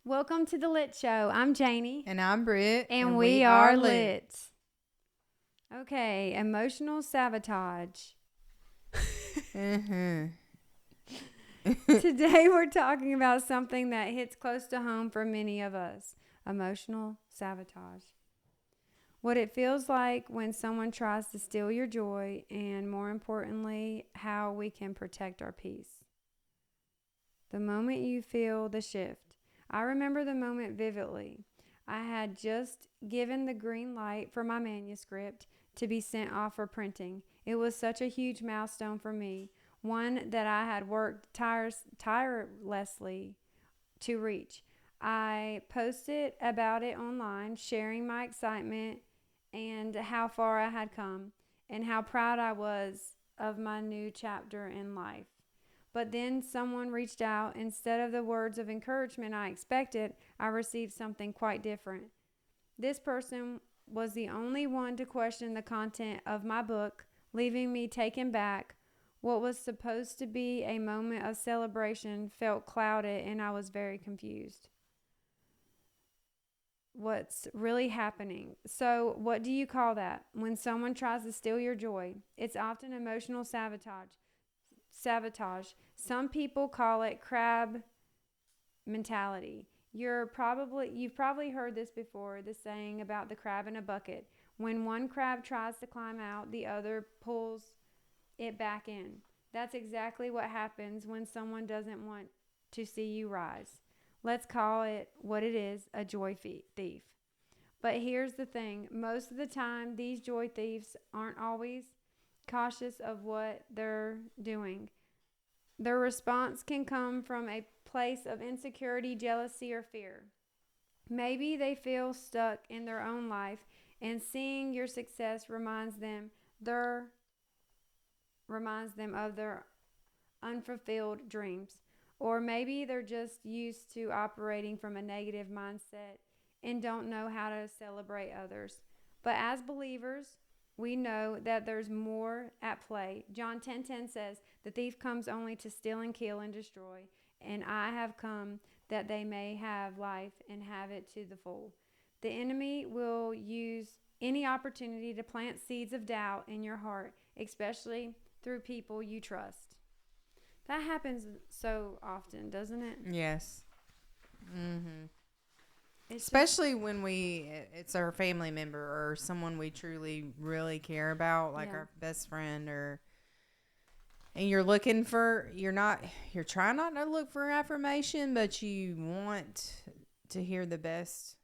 Welcome to the Lit Show. I'm Janie. And I'm Britt. And we are lit. Okay, emotional sabotage. Mm-hmm. Today we're talking about something that hits close to home for many of us. Emotional sabotage. What it feels like when someone tries to steal your joy, and more importantly, how we can protect our peace. The moment you feel the shift. I remember the moment vividly. I had just given the green light for my manuscript to be sent off for printing. It was such a huge milestone for me, one that I had worked tirelessly to reach. I posted about it online, sharing my excitement and how far I had come and how proud I was of my new chapter in life. But then someone reached out. Instead of the words of encouragement I expected, I received something quite different. This person was the only one to question the content of my book, leaving me taken back. What was supposed to be a moment of celebration felt clouded, and I was very confused. What's really happening? So, what do you call that? When someone tries to steal your joy, it's often emotional sabotage. Some people call it crab mentality. You've probably heard this before, the saying about the crab in a bucket. When one crab tries to climb out, the other pulls it back in. That's exactly what happens when someone doesn't want to see you rise. Let's call it what it is, a joy thief. But here's the thing. Most of the time, these joy thieves aren't always cautious of what they're doing. Their response can come from a place of insecurity, jealousy, or fear. Maybe they feel stuck in their own life, and seeing your success reminds them of their unfulfilled dreams. Or maybe they're just used to operating from a negative mindset and don't know how to celebrate others. But as believers, we know that there's more at play. John 10:10 says, "The thief comes only to steal and kill and destroy, and I have come that they may have life and have it to the full." The enemy will use any opportunity to plant seeds of doubt in your heart, especially through people you trust. That happens so often, doesn't it? Yes. Mm-hmm. It's Especially when it's our family member or someone we truly, really care about, like our best friend, and you're trying not to look for affirmation, but you want to hear the best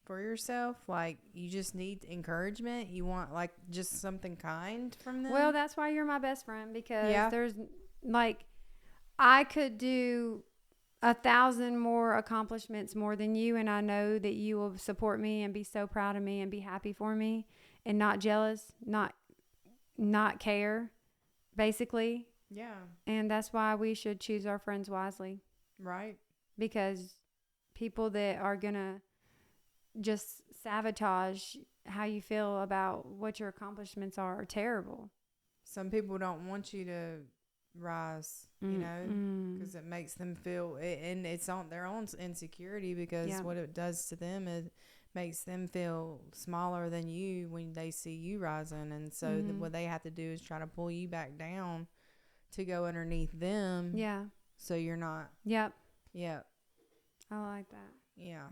for yourself. Like, you just need encouragement. You want, like, just something kind from them. Well, that's why you're my best friend, because there's, like, I could do 1,000 more accomplishments more than you, and I know that you will support me and be so proud of me and be happy for me and not jealous, not care, basically. Yeah. And that's why we should choose our friends wisely. Right. Because people that are going to just sabotage how you feel about what your accomplishments are terrible. Some people don't want you to rise, because it makes them feel, and it's on their own insecurity, because what it does to them is makes them feel smaller than you when they see you rising, and so what they have to do is try to pull you back down to go underneath them. Yeah. So you're not. Yep. Yep. I like that. Yeah.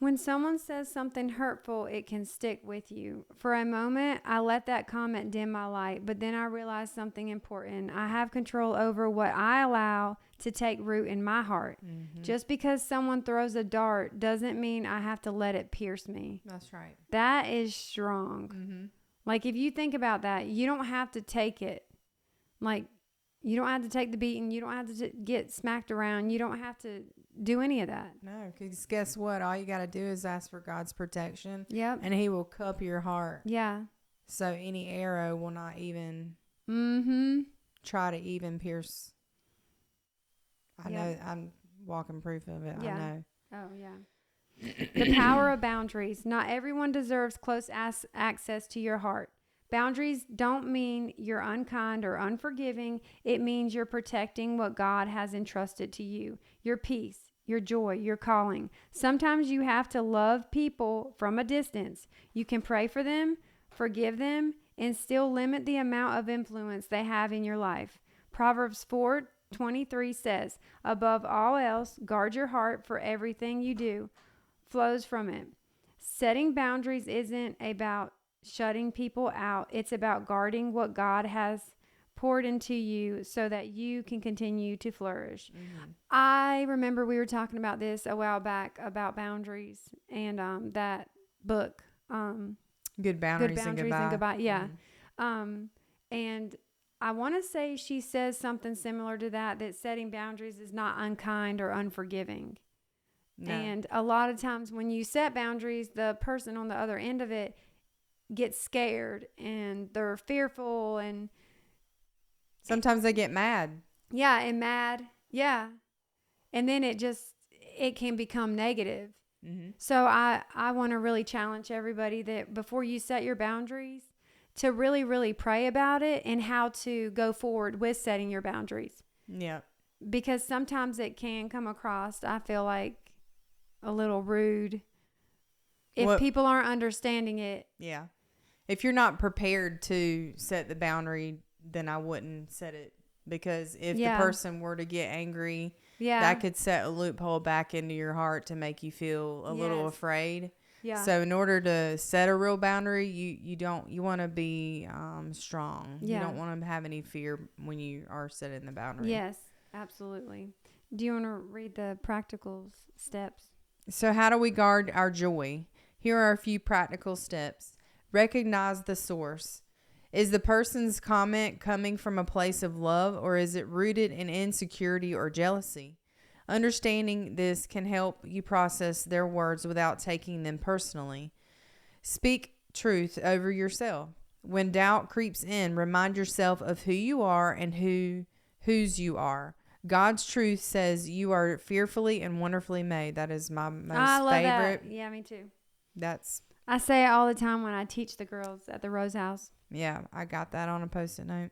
When someone says something hurtful, it can stick with you. For a moment, I let that comment dim my light, but then I realized something important. I have control over what I allow to take root in my heart. Mm-hmm. Just because someone throws a dart doesn't mean I have to let it pierce me. That's right. That is strong. Mm-hmm. Like, if you think about that, you don't have to take it. Like, you don't have to take the beating. You don't have to get smacked around. You don't have to do any of that. No, because guess what? All you got to do is ask for God's protection. Yep. And he will cup your heart. Yeah. So any arrow will not even try to even pierce. I know, I'm walking proof of it. Yeah. I know. Oh, yeah. The power of boundaries. Not everyone deserves close access to your heart. Boundaries don't mean you're unkind or unforgiving. It means you're protecting what God has entrusted to you. Your peace, your joy, your calling. Sometimes you have to love people from a distance. You can pray for them, forgive them, and still limit the amount of influence they have in your life. Proverbs 4:23 says, above all else, guard your heart, for everything you do flows from it. Setting boundaries isn't about shutting people out. It's about guarding what God has poured into you so that you can continue to flourish. Mm-hmm. I remember we were talking about this a while back about boundaries and that book, Good Boundaries, and Goodbye. Yeah. Mm-hmm. And I want to say she says something similar to that setting boundaries is not unkind or unforgiving. No. And a lot of times when you set boundaries, the person on the other end of it gets scared and they're fearful, and sometimes they get mad. Yeah, and mad. Yeah. And then it can become negative. Mm-hmm. So I want to really challenge everybody that before you set your boundaries, to really, really pray about it and how to go forward with setting your boundaries. Yeah. Because sometimes it can come across, I feel like, a little rude if people aren't understanding it. Yeah. If you're not prepared to set the boundary, then I wouldn't set it. Because if the person were to get angry, that could set a loophole back into your heart to make you feel a little afraid. Yeah. So in order to set a real boundary, you want to be strong. Yeah. You don't want to have any fear when you are setting the boundary. Yes, absolutely. Do you want to read the practical steps? So how do we guard our joy? Here are a few practical steps. Recognize the source. Is the person's comment coming from a place of love, or is it rooted in insecurity or jealousy? Understanding this can help you process their words without taking them personally. Speak truth over yourself. When doubt creeps in, remind yourself of who you are and whose you are. God's truth says you are fearfully and wonderfully made. That is my most favorite. That. Yeah, me too. I say it all the time when I teach the girls at the Rose House. Yeah, I got that on a Post-it note.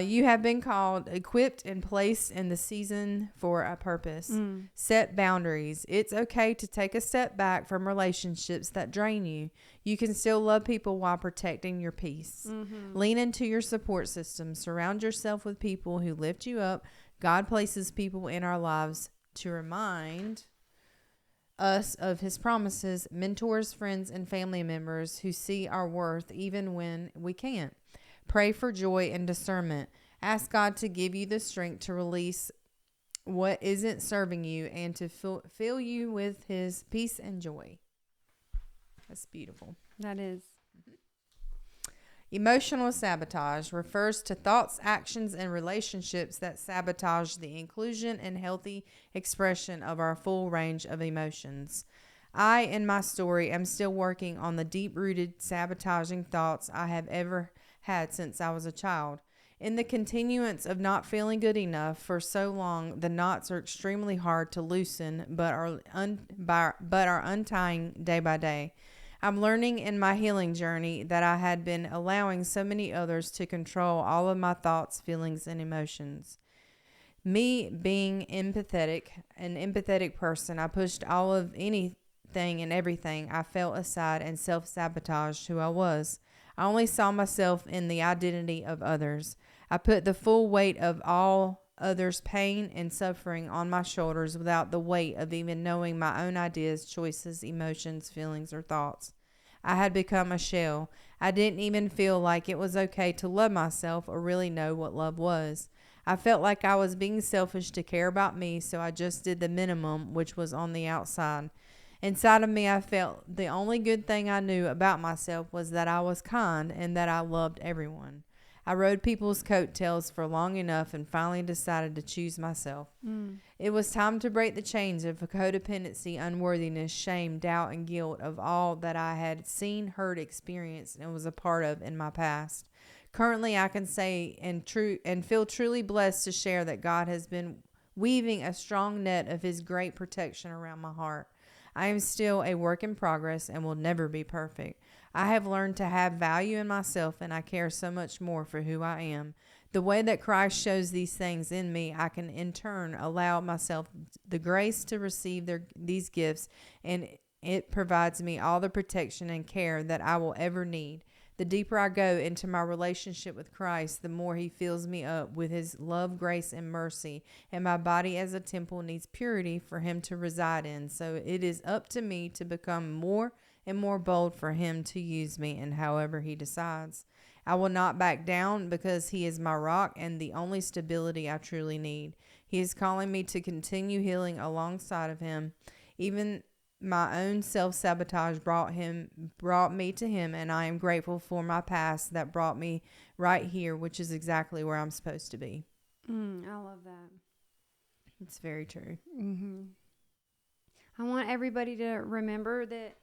You have been called, equipped, and placed in the season for a purpose. Set boundaries. It's okay to take a step back from relationships that drain you. You can still love people while protecting your peace. Mm-hmm. Lean into your support system. Surround yourself with people who lift you up. God places people in our lives to remind us of his promises, mentors, friends, and family members who see our worth even when we can't. Pray for joy and discernment. Ask God to give you the strength to release what isn't serving you and to fill you with his peace and joy. That's beautiful. That is. Emotional sabotage refers to thoughts, actions, and relationships that sabotage the inclusion and healthy expression of our full range of emotions. I, in my story, am still working on the deep-rooted sabotaging thoughts I have ever had since I was a child. In the continuance of not feeling good enough for so long, the knots are extremely hard to loosen, but are untying day by day. I'm learning in my healing journey that I had been allowing so many others to control all of my thoughts, feelings, and emotions. Me being an empathetic person, I pushed all of anything and everything I felt aside and self-sabotaged who I was. I only saw myself in the identity of others. I put the full weight of all others' pain and suffering on my shoulders without the weight of even knowing my own ideas, choices, emotions, feelings, or thoughts. I had become a shell. I didn't even feel like it was okay to love myself or really know what love was. I felt like I was being selfish to care about me, so I just did the minimum, which was on the outside. Inside of me, I felt the only good thing I knew about myself was that I was kind and that I loved everyone. I rode people's coattails for long enough and finally decided to choose myself. It was time to break the chains of codependency, unworthiness, shame, doubt, and guilt of all that I had seen, heard, experienced, and was a part of in my past. Currently, I can say and feel truly blessed to share that God has been weaving a strong net of his great protection around my heart. I am still a work in progress and will never be perfect. I have learned to have value in myself, and I care so much more for who I am. The way that Christ shows these things in me, I can in turn allow myself the grace to receive these gifts, and it provides me all the protection and care that I will ever need. The deeper I go into my relationship with Christ, the more he fills me up with his love, grace, and mercy. And my body as a temple needs purity for him to reside in. So it is up to me to become more and more bold for him to use me in however he decides. I will not back down because he is my rock and the only stability I truly need. He is calling me to continue healing alongside of him. Even my own self-sabotage brought me to him, and I am grateful for my past that brought me right here, which is exactly where I'm supposed to be. I love that. It's very true. I want everybody to remember that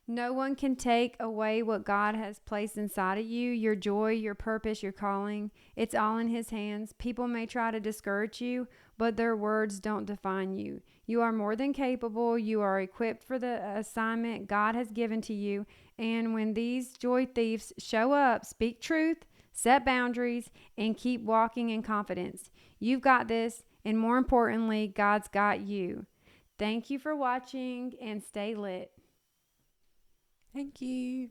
no one can take away what God has placed inside of you, your joy, your purpose, your calling. It's all in his hands. People may try to discourage you, but their words don't define you. You are more than capable. You are equipped for the assignment God has given to you. And when these joy thieves show up, speak truth, set boundaries, and keep walking in confidence. You've got this, and more importantly, God's got you. Thank you for watching, and stay lit. Thank you.